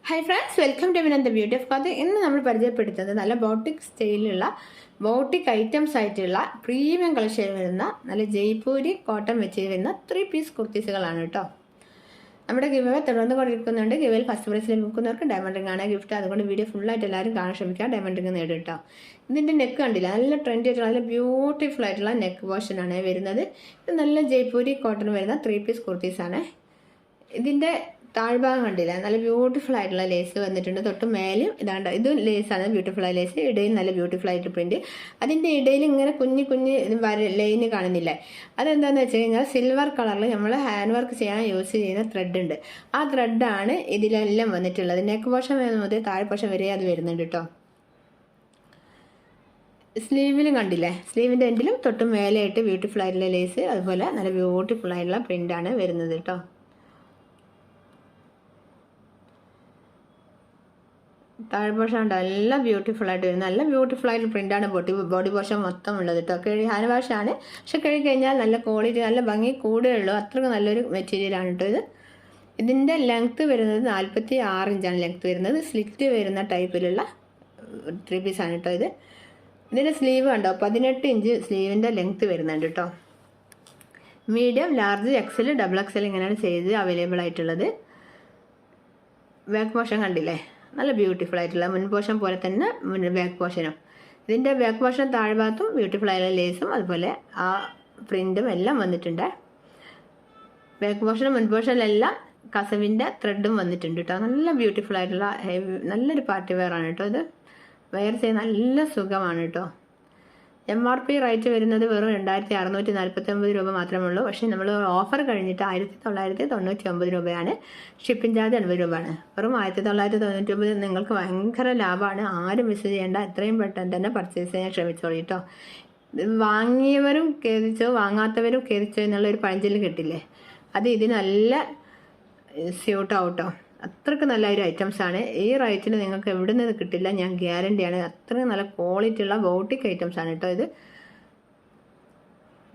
Hi friends, welcome to Vinanda beauty of cloth. ഇന്ന് നമ്മൾ പരിചയപ്പെടുത്തുന്നത് നല്ല ബോട്ടിക് സ്റ്റൈലിലുള്ള ബോട്ടിക് ഐറ്റംസ് ആയിട്ടുള്ള പ്രീമിയം കളക്ഷൻ വരുന്ന നല്ല ജയ്പൂരി കോട്ടൺ വെച്ച് വരുന്ന 3 പീസ് കുർത്തീസുകളാണ് കേട്ടോ. നമ്മുടെ ഗിവേ തുടർന്ന് കൊണ്ടിരിക്കുന്നുണ്ട്. ഗിവേയിൽ ഫസ്റ്റ് പ്രൈസിൽ നിൽക്കുന്നവർക്ക് ഡയമണ്ട് റിംഗ് ആണ് ഗിഫ്റ്റ്. അതുകൊണ്ട് വീഡിയോ ഫുള്ളായിട്ട് എല്ലാവരും കാണാൻ ശ്രമിക്കുക. ഡയമണ്ട് റിംഗ് നേടും കേട്ടോ. ഇതിൻ്റെ നെക്ക് കണ്ടില്ല, നല്ല ട്രെൻഡി ആയിട്ടുള്ള നല്ല ബ്യൂട്ടിഫുൾ ആയിട്ടുള്ള നെക്ക് പോർഷനാണ് വരുന്നത്. ഇത് നല്ല ജയ്പൂരി കോട്ടൺ വരുന്ന 3 പീസ് കുർത്തീസാണ്. ഇതിൻ്റെ താഴ്ഭാഗം കണ്ടില്ല, നല്ല ബ്യൂട്ടിഫുൾ ആയിട്ടുള്ള ലേസ് വന്നിട്ടുണ്ട്. തൊട്ട് മേലും ഇതാണ്ട് ഇത് ലേസാണ്, ബ്യൂട്ടിഫുൾ ആയ ലേസ്. ഇടയിൽ നല്ല ബ്യൂട്ടിഫുൾ ആയിട്ട് പ്രിന്റ്. അതിൻ്റെ ഇടയിൽ ഇങ്ങനെ കുഞ്ഞു കുഞ്ഞ് ലൈന് കാണുന്നില്ലേ, അതെന്താണെന്ന് വെച്ച് കഴിഞ്ഞാൽ സിൽവർ കളറിൽ നമ്മൾ ഹാൻഡ് വർക്ക് ചെയ്യാൻ യൂസ് ചെയ്യുന്ന ത്രെഡ് ഉണ്ട്. ആ ത്രെഡാണ് ഇതിലെല്ലാം വന്നിട്ടുള്ളത്. നെക്ക് പോർഷൻ മുതൽ താഴെ പോർഷൻ വരെ അത് വരുന്നുണ്ട് കേട്ടോ. സ്ലീവിലും കണ്ടില്ലേ, സ്ലീവിൻ്റെ എൻഡിലും തൊട്ട് മേലെയായിട്ട് ബ്യൂട്ടിഫുൾ ആയിട്ടുള്ള ലേസ്, അതുപോലെ നല്ല ബ്യൂട്ടിഫുൾ ആയിട്ടുള്ള പ്രിൻ്റാണ് വരുന്നത് കേട്ടോ. താഴ്പോർഷൻ ഉണ്ട്, എല്ലാം ബ്യൂട്ടിഫുൾ ആയിട്ട് വരുന്നത്. നല്ല ബ്യൂട്ടിഫുൾ ആയിട്ട് പ്രിൻ്റാണ് ബോഡി പോർഷൻ മൊത്തം ഉള്ളത് കേട്ടോ. ഹാൻഡ് വാഷാണ്, പക്ഷെ കഴുകി കഴിഞ്ഞാൽ നല്ല ക്വാളിറ്റി, നല്ല ഭംഗി കൂടുതലുള്ളൂ. അത്രയ്ക്ക് നല്ലൊരു മെറ്റീരിയലാണ് കേട്ടോ ഇത്. ഇതിൻ്റെ ലെങ്ത്ത് വരുന്നത് 46 ഇഞ്ചാണ് ലെങ്ത്ത് വരുന്നത്. സ്ലിറ്റ് വരുന്ന ടൈപ്പിലുള്ള 3 പീസാണ് കേട്ടോ ഇത്. ഇതിൻ്റെ സ്ലീവ് കണ്ടോ, 18 ഇഞ്ച് സ്ലീവിൻ്റെ ലെങ്ത്ത് വരുന്നുണ്ട് കേട്ടോ. Medium, large, XL, double XL ഇങ്ങനെയാണ് സൈസ് അവൈലബിൾ ആയിട്ടുള്ളത്. ബാക്ക് പോർഷൻ കണ്ടില്ലേ, നല്ല ബ്യൂട്ടിഫുൾ ആയിട്ടുള്ള മുൻ പോർഷൻ പോലെ തന്നെ ബാക്ക് പോർഷനും. ഇതിൻ്റെ ബാക്ക് പോർഷൻ താഴ്ഭാഗത്തും ബ്യൂട്ടിഫുൾ ആയിട്ടുള്ള ലേസും അതുപോലെ ആ പ്രിൻറ്റും എല്ലാം വന്നിട്ടുണ്ട്. ബാക്ക് പോർഷനും മുൻ പോർഷനിലെല്ലാം കസവിൻ്റെ ത്രെഡും വന്നിട്ടുണ്ട് കേട്ടോ. നല്ല ബ്യൂട്ടിഫുൾ ആയിട്ടുള്ള നല്ലൊരു പാർട്ടി വെയർ ആണ് കേട്ടോ ഇത്. വെയർ ചെയ്യാൻ നല്ല സുഖമാണ് കേട്ടോ. MRP റേറ്റ് വരുന്നത് വെറും 2649 രൂപ മാത്രമേ ഉള്ളൂ. പക്ഷേ നമ്മൾ ഓഫർ കഴിഞ്ഞിട്ട് 1999 രൂപയാണ്. ഷിപ്പിംഗ് ചാർജ് 80 രൂപയാണ്. വെറും 1999 നിങ്ങൾക്ക് ഭയങ്കര ലാഭമാണ്. ആരും മിസ് ചെയ്യേണ്ട, എത്രയും പെട്ടെന്ന് തന്നെ പർച്ചേസ് ചെയ്യാൻ ശ്രമിച്ചോളൂ കേട്ടോ. വാങ്ങിയവരും ഖേദിച്ചോ വാങ്ങാത്തവരും ഖേദിച്ചോ എന്നുള്ളൊരു പഴഞ്ചൊല്ല് കിട്ടില്ലേ, അത് ഇതിന് നല്ല സ്യൂട്ടാവും കേട്ടോ. അത്രയ്ക്ക് നല്ല ഒരു ഐറ്റംസാണ്. ഈ റേറ്റിന് നിങ്ങൾക്ക് എവിടെ നിന്ന് കിട്ടില്ല, ഞാൻ ഗ്യാരണ്ടിയാണ്. അത്രയും നല്ല ക്വാളിറ്റി ഉള്ള ബോട്ടിക് ഐറ്റംസാണ് കേട്ടോ ഇത്.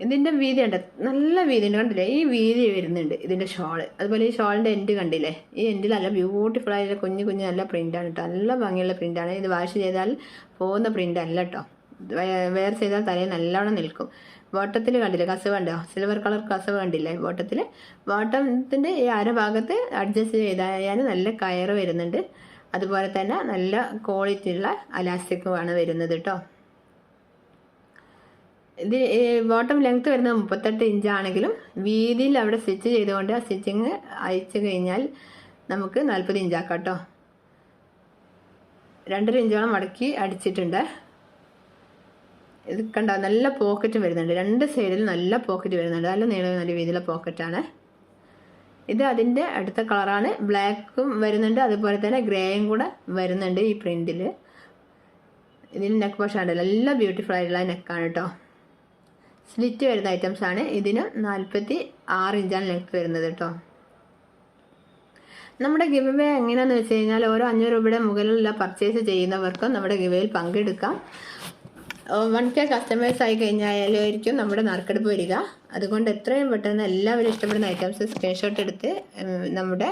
ഇതിൻ്റെ വീതി ഉണ്ട്, നല്ല വീതി ഉണ്ട് കണ്ടില്ലേ, ഈ വീതി വരുന്നുണ്ട് ഇതിൻ്റെ ഷോള്. അതുപോലെ ഈ ഷോളിൻ്റെ എൻഡ് കണ്ടില്ലേ, ഈ എൻഡിൽ നല്ല ബ്യൂട്ടിഫുൾ ആയിട്ടുള്ള കുഞ്ഞു കുഞ്ഞു നല്ല പ്രിൻ്റാണ് കേട്ടോ. നല്ല ഭംഗിയുള്ള പ്രിൻ്റാണ്. ഇത് വാഷ് ചെയ്താൽ പോകുന്ന പ്രിൻ്റ് അല്ല കേട്ടോ. വെയർ ചെയ്താൽ തലയിൽ നല്ലോണം നിൽക്കും. ബോട്ടത്തിൽ കണ്ടില്ലേ കസവ് കണ്ടോ, സിൽവർ കളർ കസവ് കണ്ടില്ലേ ബോട്ടത്തിൽ. ബോട്ടത്തിൻ്റെ ഈ അരഭാഗത്ത് അഡ്ജസ്റ്റ് ചെയ്താൽ നല്ല കയറ് വരുന്നുണ്ട്. അതുപോലെ തന്നെ നല്ല ക്വാളിറ്റി ഉള്ള അലാസ്റ്റിക്കുമാണ് വരുന്നത് കേട്ടോ. ഇത് ബോട്ടം ലെങ്ത്ത് വരുന്നത് 38 ഇഞ്ചാണെങ്കിലും വീതിയിൽ അവിടെ സ്റ്റിച്ച് ചെയ്തുകൊണ്ട് ആ സ്റ്റിച്ചിങ് അയച്ചു കഴിഞ്ഞാൽ നമുക്ക് 40 ഇഞ്ചാക്കാം കേട്ടോ. 2.5 ഇഞ്ചോളം മടക്കി അടിച്ചിട്ടുണ്ട്. ഇത് കണ്ടോ, നല്ല പോക്കറ്റ് വരുന്നുണ്ട്. 2 സൈഡിലും നല്ല പോക്കറ്റ് വരുന്നുണ്ട്. നല്ല നീളം നല്ല വീതിയിലുള്ള പോക്കറ്റാണ് ഇത്. അതിൻ്റെ അടുത്ത കളറാണ്, ബ്ലാക്കും വരുന്നുണ്ട്, അതുപോലെ തന്നെ ഗ്രേയും കൂടെ വരുന്നുണ്ട് ഈ പ്രിൻറ്റിൽ. ഇതിന് നെക്ക് പോർഷൻ ഉണ്ട്, നല്ല ബ്യൂട്ടിഫുൾ ആയിട്ടുള്ള നെക്കാണ് കേട്ടോ. സ്ലിറ്റ് വരുന്ന ഐറ്റംസാണ്. ഇതിന് 46 ഇഞ്ചാണ് ലെങ്ത്ത് വരുന്നത് കേട്ടോ. നമ്മുടെ ഗിവ് അവേ എങ്ങനെയാണെന്ന് വെച്ച് കഴിഞ്ഞാൽ ഓരോ 500 രൂപയുടെ മുകളിലുള്ള പർച്ചേസ് ചെയ്യുന്നവർക്കും നമ്മുടെ ഗിവ് അവേയിൽ പങ്കെടുക്കാം. 1K കസ്റ്റമേഴ്സ് ആയി കഴിഞ്ഞാലായിരിക്കും നമ്മുടെ നറുക്കെടുപ്പ് വരിക. അതുകൊണ്ട് എത്രയും പെട്ടെന്ന് എല്ലാവരും ഇഷ്ടപ്പെടുന്ന ഐറ്റംസ് സ്ക്രീൻഷോട്ട് എടുത്ത് നമ്മുടെ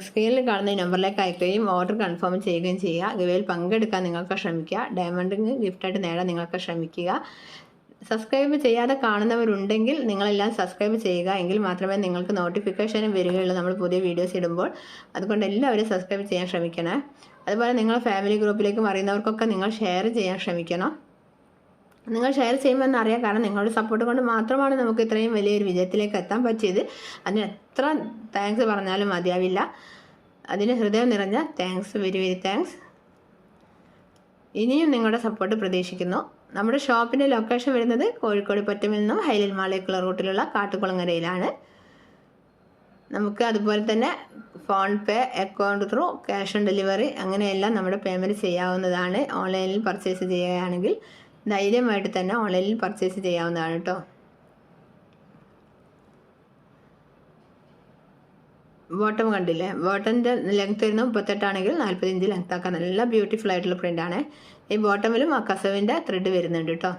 സ്ക്രീനിൽ കാണുന്ന ഈ നമ്പറിലേക്ക് അയക്കുകയും ഓർഡർ കൺഫേം ചെയ്യുകയും ചെയ്യുക. ഗിവേയിൽ പങ്കെടുക്കാൻ നിങ്ങൾക്ക് ശ്രമിക്കുക. ഡയമണ്ട് ഗിഫ്റ്റായിട്ട് നേടാൻ നിങ്ങൾക്ക് ശ്രമിക്കുക. സബ്സ്ക്രൈബ് ചെയ്യാതെ കാണുന്നവരുണ്ടെങ്കിൽ നിങ്ങളെല്ലാം സബ്സ്ക്രൈബ് ചെയ്യുക. എങ്കിൽ മാത്രമേ നിങ്ങൾക്ക് നോട്ടിഫിക്കേഷനും വരികയുള്ളൂ നമ്മൾ പുതിയ വീഡിയോസ് ഇടുമ്പോൾ. അതുകൊണ്ട് എല്ലാവരും സബ്സ്ക്രൈബ് ചെയ്യാൻ ശ്രമിക്കണേ. അതുപോലെ നിങ്ങൾ ഫാമിലി ഗ്രൂപ്പിലേക്കും അറിയുന്നവർക്കൊക്കെ നിങ്ങൾ ഷെയർ ചെയ്യാൻ ശ്രമിക്കണം. നിങ്ങൾ ഷെയർ ചെയ്യുമെന്ന് അറിയാം, കാരണം നിങ്ങളുടെ സപ്പോർട്ട് കൊണ്ട് മാത്രമാണ് നമുക്ക് ഇത്രയും വലിയൊരു വിജയത്തിലേക്ക് എത്താൻ പറ്റിയത്. അതിന് എത്ര താങ്ക്സ് പറഞ്ഞാലും മതിയാവില്ല. അതിന് ഹൃദയം നിറഞ്ഞ താങ്ക്സ്, വെരി വെരി താങ്ക്സ്. ഇനിയും നിങ്ങളുടെ സപ്പോർട്ട് പ്രതീക്ഷിക്കുന്നു. നമ്മുടെ ഷോപ്പിൻ്റെ ലൊക്കേഷൻ വരുന്നത് കോഴിക്കോട് പറ്റമിൽ നിന്നും ഹൈലൈറ്റ് മാളിലേക്കുള്ള റൂട്ടിലുള്ള കാട്ടുകുളങ്ങരയിലാണ്. നമുക്ക് അതുപോലെ തന്നെ phone pay, account through, cash on delivery അങ്ങനെയെല്ലാം നമ്മുടെ പേയ്മെൻറ്റ് ചെയ്യാവുന്നതാണ്. ഓൺലൈനിൽ പർച്ചേസ് ചെയ്യുകയാണെങ്കിൽ ധൈര്യമായിട്ട് തന്നെ ഓൺലൈനിൽ പർച്ചേസ് ചെയ്യാവുന്നതാണ് കേട്ടോ. ബോട്ടം കണ്ടില്ലേ, ബോട്ടൻ്റെ ലെങ്ത്ത് വരുന്നത് 38 ആണെങ്കിൽ 40 ഇഞ്ച് ലെങ്ത്ത് ആക്കാൻ നല്ല ബ്യൂട്ടിഫുൾ ആയിട്ടുള്ള പ്രിൻ്റാണ്. ഈ ബോട്ടമിലും ആ കസവിൻ്റെ ത്രെഡ് വരുന്നുണ്ട് കേട്ടോ.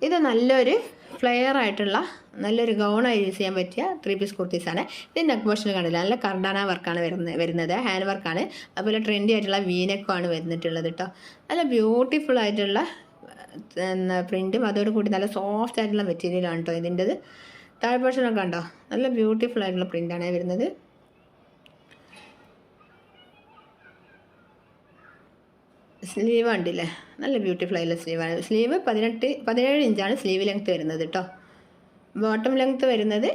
ഇത് നല്ലൊരു ഫ്ലെയർ ആയിട്ടുള്ള നല്ലൊരു ഗൗണായി യൂസ് ചെയ്യാൻ പറ്റിയ 3 പീസ് കുർത്തീസാണ്. ഇത് നെക്ക് പോർഷനിൽ കണ്ടില്ല, നല്ല കർഡാന വർക്കാണ് വരുന്നത്, ഹാൻഡ് വർക്കാണ്. അതുപോലെ ട്രെൻഡി ആയിട്ടുള്ള വീനെക്കാണ് വരുന്നിട്ടുള്ളത് കേട്ടോ. നല്ല ബ്യൂട്ടിഫുൾ ആയിട്ടുള്ള പ്രിൻറ്റും അതോടുകൂടി നല്ല സോഫ്റ്റ് ആയിട്ടുള്ള മെറ്റീരിയലാണ് കേട്ടോ ഇതിൻ്റെത്. താഴെ പോർഷനൊക്കെ കണ്ടോ, നല്ല ബ്യൂട്ടിഫുൾ ആയിട്ടുള്ള പ്രിൻ്റാണ് വരുന്നത്. സ്ലീവ് കണ്ടില്ലേ, നല്ല ബ്യൂട്ടിഫുൾ ആയിട്ടുള്ള സ്ലീവാണ്. സ്ലീവ് 17 ഇഞ്ചാണ് സ്ലീവ് ലെങ്ത്ത് വരുന്നത് കേട്ടോ. ബോട്ടം ലെങ്ത്ത് വരുന്നത്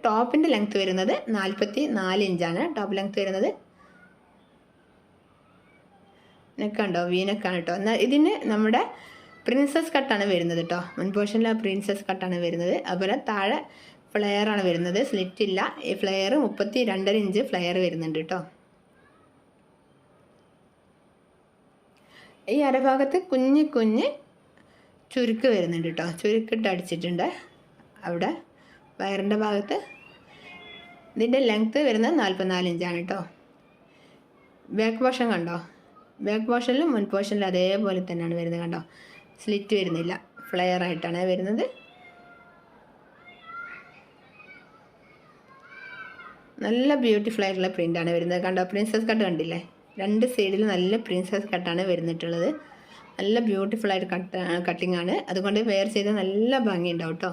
ടോപ്പിൻ്റെ ലെങ്ത്ത് വരുന്നത് 44 ഇഞ്ചാണ് ടോപ്പ് ലെങ്ത്ത് വരുന്നത്. നെക്കുണ്ടോ, വീനെക്കാണ് കേട്ടോ. എന്നാൽ ഇതിന് നമ്മുടെ പ്രിൻസസ് കട്ടാണ് വരുന്നത് കേട്ടോ. മുൻപോർഷനിൽ പ്രിൻസസ് കട്ടാണ് വരുന്നത്. അതുപോലെ താഴെ ഫ്ലെയറാണ് വരുന്നത്, സ്ലിറ്റ് ഇല്ല. ഈ ഫ്ലെയർ 32.5 ഇഞ്ച് ഫ്ലെയർ വരുന്നുണ്ട് കേട്ടോ. ഈ അരഭാഗത്ത് കുഞ്ഞ് ചുരുക്ക് വരുന്നുണ്ട് കേട്ടോ, ചുരുക്കിട്ട് അടിച്ചിട്ടുണ്ട് അവിടെ വയറിൻ്റെ ഭാഗത്ത്. ഇതിൻ്റെ ലെങ്ത്ത് വരുന്നത് 44 ഇഞ്ചാണ് കേട്ടോ. ബാക്ക് പോർഷൻ കണ്ടോ, ബാക്ക് പോർഷനിലും മുൻ പോർഷനിലും അതേപോലെ തന്നെയാണ് വരുന്നത് കണ്ടോ. സ്ലിറ്റ് വരുന്നില്ല, ഫ്ലെയർ ആയിട്ടാണ് വരുന്നത്. നല്ല ബ്യൂട്ടിഫുൾ ആയിട്ടുള്ള പ്രിൻ്റാണ് വരുന്നത് കണ്ടോ. പ്രിൻസസ് കട്ട് കണ്ടില്ലേ, 2 സൈഡിൽ നല്ല പ്രിൻസസ് കട്ടാണ് വരുന്നിട്ടുള്ളത്. നല്ല ബ്യൂട്ടിഫുൾ ആയിട്ട് കട്ടിങ് ആണ്, അതുകൊണ്ട് വെയർ ചെയ്ത് നല്ല ഭംഗിയുണ്ടാവും കേട്ടോ.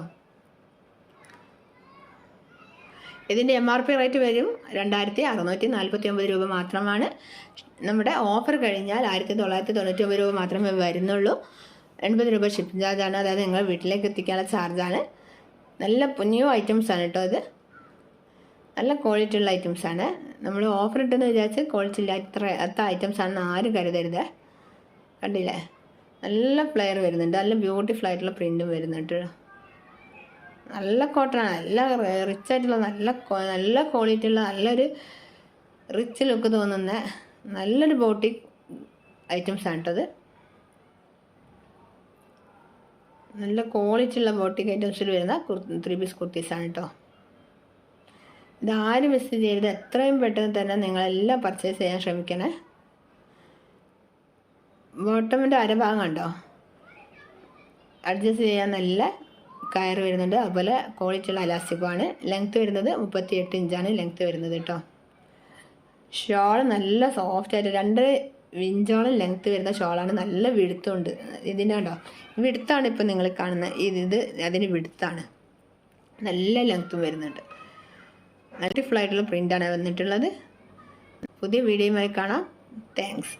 ഇതിൻ്റെ MRP റേറ്റ് വരും 2649 രൂപ മാത്രമാണ്. നമ്മുടെ ഓഫർ കഴിഞ്ഞാൽ 1999 രൂപ മാത്രമേ വരുന്നുള്ളൂ. 80 രൂപ ഷിപ്പിംഗ് ചാർജാണ്, അതായത് നിങ്ങൾ വീട്ടിലേക്ക് എത്തിക്കാനുള്ള ചാർജാണ്. നല്ല ന്യൂ ഐറ്റംസാണ് കേട്ടോ ഇത്, നല്ല ക്വാളിറ്റി ഉള്ള ഐറ്റംസാണ്. നമ്മൾ ഓഫർ ഇട്ടെന്ന് വിചാരിച്ച് ക്വാളിറ്റി ഇല്ലാത്ത ഐറ്റംസാണെന്ന് ആരും കരുതരുത്. കണ്ടില്ലേ, നല്ല ഫ്ലെയർ വരുന്നുണ്ട്, നല്ല ബ്യൂട്ടിഫുൾ ആയിട്ടുള്ള പ്രിൻറ്റും വരുന്നുണ്ട്. നല്ല കോട്ടനാണ്, നല്ല റിച്ച് ആയിട്ടുള്ള നല്ല ക്വാളിറ്റി ഉള്ള നല്ലൊരു റിച്ച് ലുക്ക് തോന്നുന്ന നല്ലൊരു ബോട്ടിക് ഐറ്റംസാണ് കേട്ടത്. നല്ല ക്വാളിറ്റി ഉള്ള ബോട്ടിക് ഐറ്റംസിൽ വരുന്ന 3 പീസ് കുർത്തീസാണ് കേട്ടോ. ഇതാരും മിസ് ചെയ്യരുത്, എത്രയും പെട്ടെന്ന് തന്നെ നിങ്ങളെല്ലാം പർച്ചേസ് ചെയ്യാൻ ശ്രമിക്കണേ. ബോട്ടമിൻ്റെ അരഭാഗം കണ്ടോ, അഡ്ജസ്റ്റ് ചെയ്യാൻ നല്ല കയർ വരുന്നുണ്ട്. അതുപോലെ ക്വാളിറ്റിയുള്ള അലാസ്റ്റിക്കുമാണ്. ലെങ്ത്ത് വരുന്നത് 38 ഇഞ്ചാണ് ലെങ്ത്ത് വരുന്നത് കേട്ടോ. ഷോൾ നല്ല സോഫ്റ്റായിട്ട് 2 ഇഞ്ചോളം ലെങ്ത്ത് വരുന്ന ഷോളാണ്. നല്ല വിടുത്തുണ്ട് ഇതിൻ്റെ കണ്ടോ, വിടുത്താണ് ഇപ്പോൾ നിങ്ങൾ കാണുന്ന ഇത് അതിന് വിടുത്താണ്. നല്ല ലെങ്ത്തും വരുന്നുണ്ട്, ബ്യൂട്ടിഫുൾ ആയിട്ടുള്ള പ്രിൻ്റാണ് വന്നിട്ടുള്ളത്. പുതിയ വീഡിയോയുമായി കാണാം. താങ്ക്സ്.